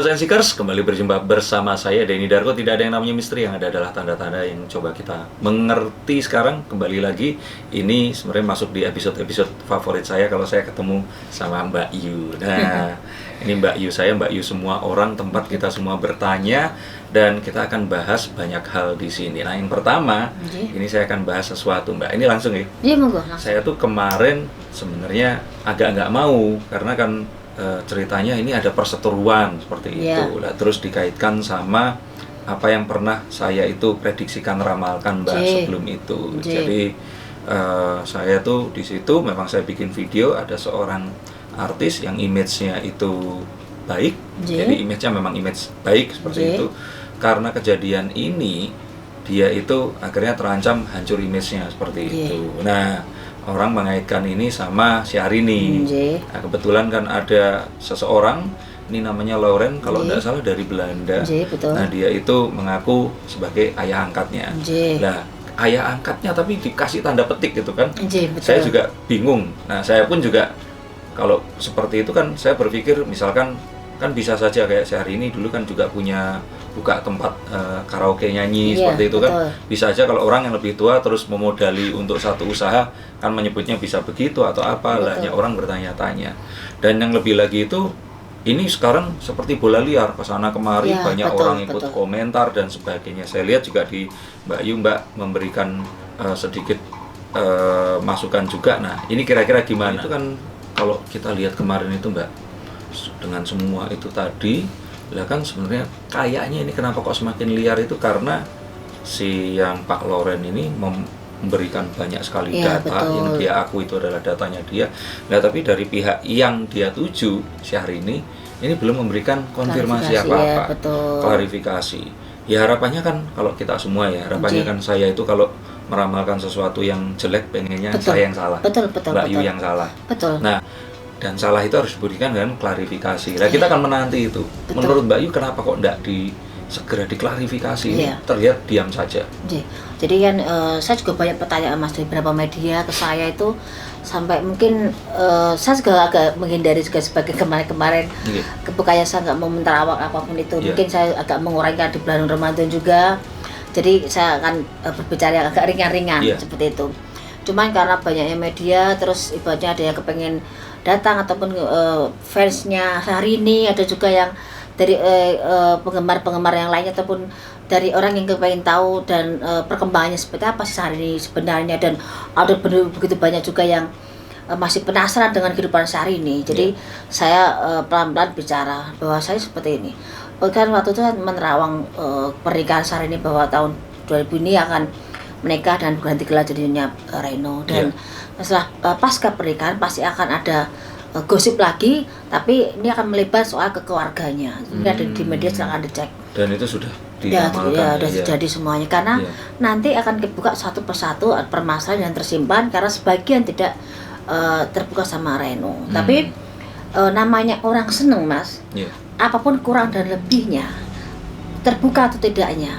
Sensikers, kembali berjumpa bersama saya Denny Darko. Tidak ada yang namanya misteri, yang ada adalah tanda-tanda yang coba kita mengerti sekarang. Kembali lagi, ini sebenarnya masuk di episode-episode favorit saya kalau saya ketemu sama Mbak Yu. Nah, ini Mbak Yu saya, Mbak Yu semua orang, tempat kita semua bertanya, dan kita akan bahas banyak hal di sini. Nah, yang pertama, ini saya akan bahas sesuatu, Mbak. Ini langsung ya? Iya, monggo. Langsung. Saya tuh kemarin sebenarnya agak nggak mau, karena kan ceritanya ini ada perseteruan seperti itu. Lah, terus dikaitkan sama apa yang pernah saya itu prediksikan, ramalkan Mbak sebelum itu. Jadi saya tuh di situ memang saya bikin video, ada seorang artis yang image-nya itu baik. Jadi image-nya memang image baik seperti itu. Karena kejadian ini dia itu akhirnya terancam hancur image-nya seperti itu. Nah, orang mengaitkan ini sama Syahrini. Nah, kebetulan kan ada seseorang, ini namanya Lauren, kalau tidak salah dari Belanda. Betul. Nah, dia itu mengaku sebagai ayah angkatnya. Nah, ayah angkatnya tapi dikasih tanda petik gitu kan. Betul. Saya juga bingung. Nah, saya pun juga kalau seperti itu kan saya berpikir misalkan kan bisa saja kayak Syahrini dulu kan juga punya buka tempat karaoke nyanyi seperti itu kan. Bisa aja kalau orang yang lebih tua terus memodali untuk satu usaha kan menyebutnya bisa begitu atau apa lah, orang bertanya-tanya. Dan yang lebih lagi itu ini sekarang seperti bola liar, kesana kemari banyak orang ikut komentar dan sebagainya. Saya lihat juga di Mbak Yu, Mbak memberikan sedikit masukan juga. Nah, ini kira-kira gimana? Itu kan kalau kita lihat kemarin itu Mbak, dengan semua itu tadi, lah kan sebenarnya kayaknya ini kenapa kok semakin liar itu karena si yang Pak Lauren ini memberikan banyak sekali data yang dia aku itu adalah datanya dia. Nah, tapi dari pihak yang dia tuju, Syahrini, ini belum memberikan konfirmasi apa-apa, klarifikasi. Ya harapannya kan kalau kita semua ya, harapannya kan saya itu kalau meramalkan sesuatu yang jelek pengennya saya yang salah, Mbak Yu yang salah. Nah, dan salah itu harus diberikan dengan klarifikasi. Nah, kita akan menanti itu. Menurut Mbak Yu, kenapa kok tidak segera diklarifikasi? Ini terlihat diam saja. Jadi kan saya juga banyak pertanyaan Mas dari beberapa media ke saya itu, sampai mungkin saya juga agak menghindari juga sebagai kemarin-kemarin kebukannya saya nggak mau menerawak apapun itu. Mungkin saya agak mengurangi di bulan Ramadan juga. Jadi saya akan berbicara yang agak ringan-ringan seperti itu. Cuman karena banyaknya media, terus ibaratnya ada yang kepengen datang ataupun fansnya Syahrini, ada juga yang dari penggemar-penggemar yang lainnya ataupun dari orang yang kepengen tahu dan perkembangannya seperti apa sih Syahrini sebenarnya, dan ada begitu banyak juga yang masih penasaran dengan kehidupan Syahrini. Jadi saya pelan-pelan bicara bahwa saya seperti ini. Kan waktu itu kan menerawang pernikahan Syahrini bahwa tahun 2000 ini akan menikah dan berganti gelar jadinya Reno, dan setelah pasca pernikahan pasti akan ada gosip lagi, tapi ini akan melebar soal kekeluarganya. Ini ada di media, silahkan dicek. Dan itu sudah diramalkan. Sudah terjadi semuanya, karena nanti akan dibuka satu persatu permasalahan yang tersimpan karena sebagian tidak terbuka sama Reno. Tapi namanya orang seneng Mas, apapun kurang dan lebihnya, terbuka atau tidaknya,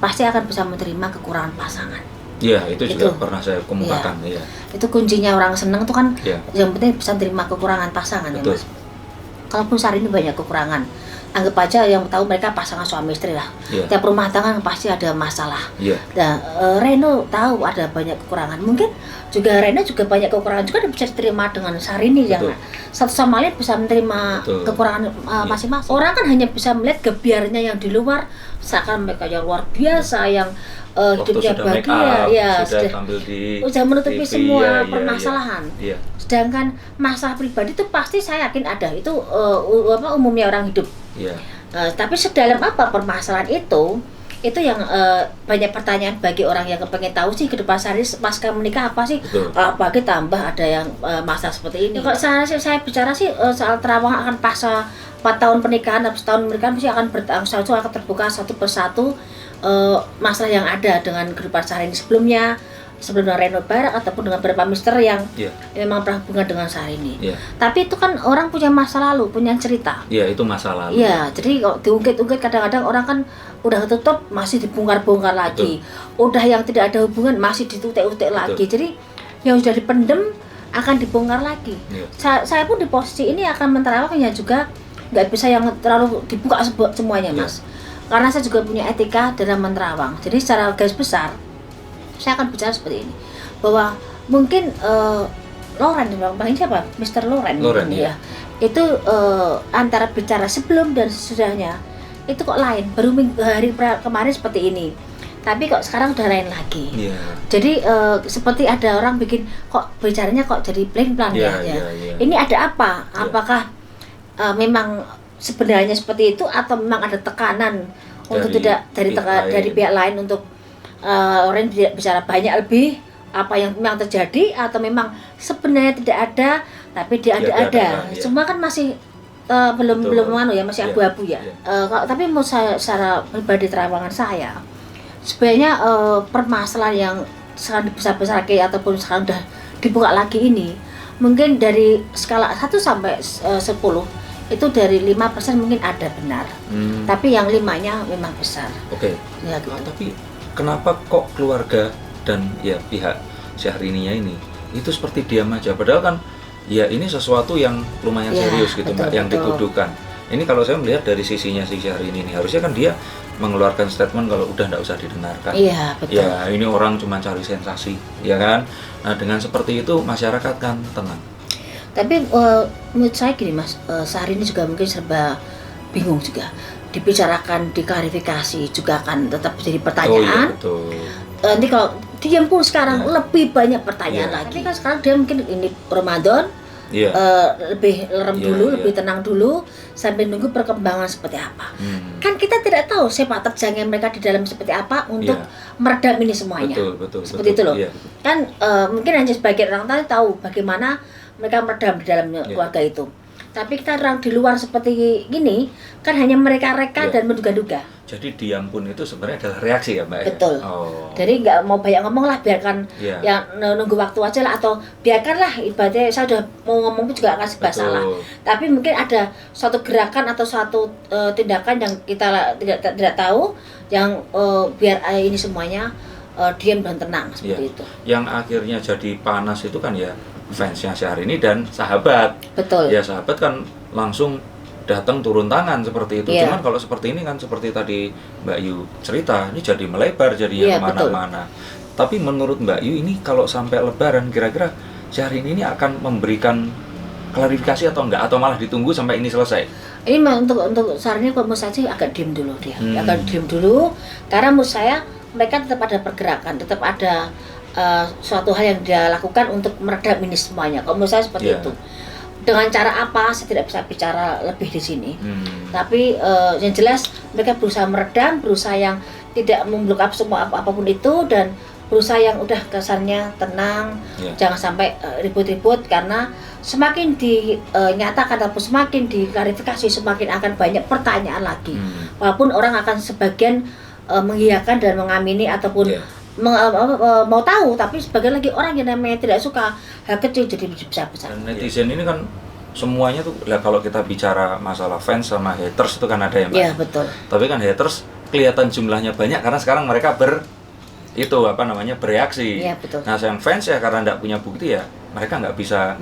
pasti akan bisa menerima kekurangan pasangan. Iya, itu juga pernah saya kemukakan. Itu kuncinya orang seneng itu kan, yang penting bisa menerima kekurangan pasangan. Ya Mas. Kalaupun Syahrini banyak kekurangan, anggap aja yang tahu mereka pasangan suami istri lah. Tiap rumah tangga pasti ada masalah. Nah, Reno tahu ada banyak kekurangan. Mungkin juga Reno juga banyak kekurangan juga, bisa diterima dengan Syahrini yang satu sama lain bisa menerima kekurangan masing-masing. Orang kan hanya bisa melihat gebiarnya yang di luar, seakan mereka yang luar biasa, yang hidupnya bahagia, sudah menutupi TV, semua permasalahan. Sedangkan masalah pribadi itu pasti saya yakin ada, itu umumnya orang hidup. Tapi sedalam apa permasalahan itu yang banyak pertanyaan bagi orang yang kepengen tahu sih kehidupan Syahrini pasca menikah apa sih. Apalagi tambah ada yang masalah seperti ini. Kalau saya bicara sih soal terawang akan pasca 4 tahun pernikahan atau setahun pernikahan pasti akan berangsur akan terbuka satu persatu masalah yang ada dengan kehidupan Syahrini sebelum Reno Barak ataupun dengan beberapa mister yang memang pernah hubungan dengan Syahrini. Tapi itu kan orang punya masa lalu, punya cerita. Itu masa lalu. Jadi kalau diungkit-ungkit kadang-kadang orang kan udah tutup masih dibongkar-bongkar lagi. Udah yang tidak ada hubungan masih ditutek-utek lagi. Jadi yang sudah dipendem akan dibongkar lagi. Saya pun di posisi ini akan menerawangnya juga nggak bisa yang terlalu dibuka semuanya Mas. Karena saya juga punya etika dalam menerawang. Jadi secara garis besar saya akan bicara seperti ini, bahwa mungkin Loren, siapa? Mr. Loren ya. Itu antara bicara sebelum dan sesudahnya itu kok lain. Baru hari kemarin seperti ini, tapi kok sekarang udah lain lagi. Jadi seperti ada orang bikin kok bicaranya kok jadi plan ya. Ini ada apa? Apakah memang sebenarnya seperti itu atau memang ada tekanan untuk tidak dari pihak lain untuk orang bicara banyak lebih apa yang memang terjadi, atau memang sebenarnya tidak ada tapi dia ada. Semua kan masih belum ya, masih abu-abu ya. Tapi mau saya secara pribadi terawangan saya sebenarnya permasalahan yang sekarang dibesar-besarkan ataupun sekarang udah dibuka lagi ini, mungkin dari skala 1 sampai 10 itu dari 5% mungkin ada benar, tapi yang 5-nya memang besar. Ya, gitu. Tapi kenapa kok keluarga dan ya pihak Syahrini ini itu seperti diam aja, padahal kan ya ini sesuatu yang lumayan serius gitu Mbak, yang dituduhkan. Ini kalau saya melihat dari sisinya si Syahrini ini, harusnya kan dia mengeluarkan statement kalau udah nggak usah didengarkan. Iya, betul. Ya ini orang cuma cari sensasi, ya kan. Nah dengan seperti itu masyarakat kan tenang. Tapi menurut saya gini Mas, Syahrini juga mungkin serba bingung juga. Dibicarakan, diklarifikasi juga akan tetap jadi pertanyaan. Nanti kalau diam pun sekarang lebih banyak pertanyaan lagi. Tapi kan sekarang dia mungkin ini Ramadan, lebih lerem dulu, lebih tenang dulu sambil nunggu perkembangan seperti apa. Kan kita tidak tahu sepak terjangnya mereka di dalam seperti apa untuk meredam ini semuanya. Seperti itu loh. Kan mungkin hanya sebagian orang tahu bagaimana mereka meredam di dalam keluarga itu. Tapi kita orang di luar seperti gini kan hanya mereka reka dan menduga-duga. Jadi diam pun itu sebenarnya adalah reaksi ya Mbak? Betul. Jadi nggak mau banyak ngomong lah, biarkan yang nunggu waktu aja lah, atau biarkanlah ibaratnya saya udah mau ngomong pun juga akan serba salah. Tapi mungkin ada suatu gerakan atau suatu tindakan yang kita tidak tahu yang biar ini semuanya diam dan tenang seperti itu. Yang akhirnya jadi panas itu kan ya fansnya Syahrini dan sahabat. Betul. Ya sahabat kan langsung datang turun tangan seperti itu. Cuman kalau seperti ini kan seperti tadi Mbak Yu cerita, ini jadi melebar jadinya kemana-mana. Tapi menurut Mbak Yu ini kalau sampai Lebaran kira-kira Syahrini ini akan memberikan klarifikasi atau enggak, atau malah ditunggu sampai ini selesai? Ini untuk Syahrini kalau menurut saya agak diem dulu dia. Agak diem dulu karena menurut saya mereka tetap ada pergerakan, tetap ada suatu hal yang dia lakukan untuk meredam ini semuanya. Kalau menurut saya seperti itu. Dengan cara apa saya tidak bisa bicara lebih di sini. Tapi yang jelas mereka berusaha meredam, berusaha yang tidak memblokap semua apapun itu, dan berusaha yang udah kesannya tenang, jangan sampai ribut-ribut, karena semakin dinyatakan ataupun semakin diklarifikasi semakin akan banyak pertanyaan lagi. Walaupun orang akan sebagian mengiyakan dan mengamini ataupun mau tahu, tapi sebagian lagi orang yang namanya tidak suka hal kecil jadi besar-besar. Dan netizen ini kan semuanya tuh, kalau kita bicara masalah fans sama haters itu kan ada ya Mbak? Iya betul. Tapi kan haters kelihatan jumlahnya banyak karena sekarang mereka bereaksi. Iya betul. Nah yang fans ya karena tidak punya bukti ya mereka nggak bisa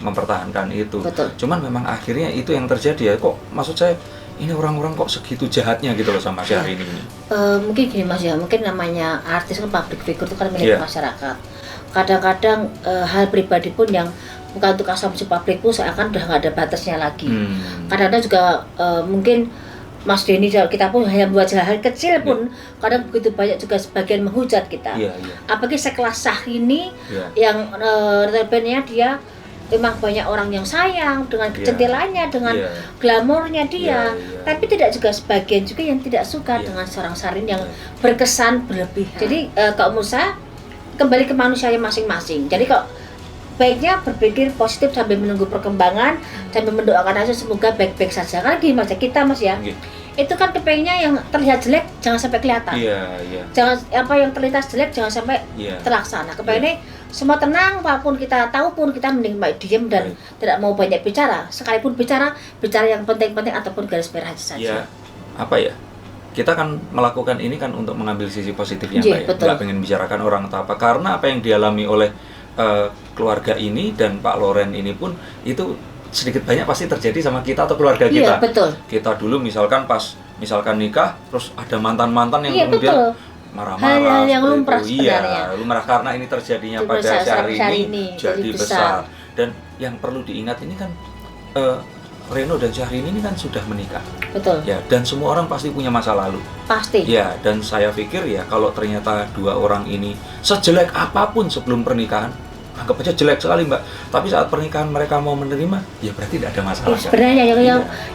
mempertahankan itu. Betul. Cuman memang akhirnya itu yang terjadi ya, kok maksud saya ini orang-orang kok segitu jahatnya gitu loh sama Syahrini ini. Mungkin gini Mas ya, mungkin namanya artis kan public figure itu kan milik masyarakat. Kadang-kadang hal pribadi pun yang bukan untuk konsumsi publik pun seakan udah nggak ada batasnya lagi. Kadang-kadang juga mungkin Mas Denny, kita pun hanya buat hal kecil pun kadang begitu banyak juga sebagian menghujat kita. Apalagi sekelas Syahrini yang notabene dia memang banyak orang yang sayang dengan kecantilannya, dengan glamornya dia, tapi tidak juga sebagian juga yang tidak suka dengan seorang Syahrini yang berkesan berlebihan. Jadi kalau menurut saya kembali ke manusianya masing-masing. Jadi kalau baiknya berpikir positif sambil menunggu perkembangan, sambil mendoakan aja semoga baik-baik saja. Karena gini Mas, kita Mas ya, itu kan kepengennya yang terlihat jelek jangan sampai kelihatan. Jangan apa yang terlintas jelek jangan sampai terlaksana. Kepengennya semua tenang, walaupun kita tahu pun kita mending baik diam dan tidak mau banyak bicara. Sekalipun bicara yang penting-penting ataupun garis merah saja. Apa ya? Kita kan melakukan ini kan untuk mengambil sisi positifnya Mbak ya. Nggak pengen bicarakan orang atau apa. Karena apa yang dialami oleh keluarga ini dan Pak Loren ini pun itu sedikit banyak pasti terjadi sama kita atau keluarga Iya, kita. betul. Kita dulu misalkan nikah, terus ada mantan-mantan yang kemudian marah-marah. Hal-hal yang lumrah sebenarnya. Iya, lumrah karena ini terjadinya pada Syahrini jadi besar. Dan yang perlu diingat ini kan Reno dan Syahrini ini kan sudah menikah. Betul. Ya, dan semua orang pasti punya masa lalu. Pasti. Ya, dan saya pikir ya kalau ternyata dua orang ini sejelek apapun sebelum pernikahan, anggap aja jelek sekali Mbak, tapi saat pernikahan mereka mau menerima, ya berarti tidak ada masalah. Sebenarnya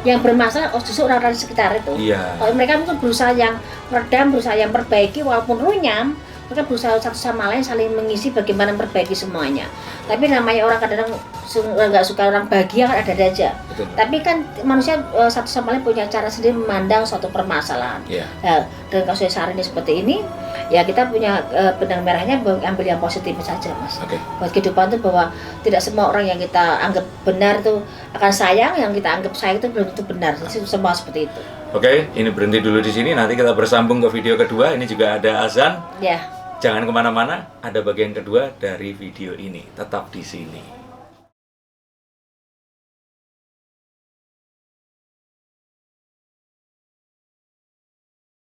yang bermasalah justru orang-orang di sekitar itu. Iya. Kalau mereka mungkin berusaha yang meredam, berusaha yang perbaiki, walaupun runyam, mereka berusaha satu sama lain saling mengisi bagaimana memperbaiki semuanya. Tapi namanya orang kadang nggak suka orang bahagia kan ada aja. Betul. Tapi kan manusia satu sama lain punya cara sendiri memandang suatu permasalahan. Yeah. Nah, dengan kasus Syahrini seperti ini, ya kita punya benang merahnya ambil yang positif saja, Mas. Okay. Buat kehidupan itu bahwa tidak semua orang yang kita anggap benar itu akan sayang, yang kita anggap sayang itu belum tentu benar. Semua seperti itu. Oke, ini berhenti dulu di sini. Nanti kita bersambung ke video kedua. Ini juga ada azan. Ya. Jangan kemana-mana, ada bagian kedua dari video ini. Tetap di sini.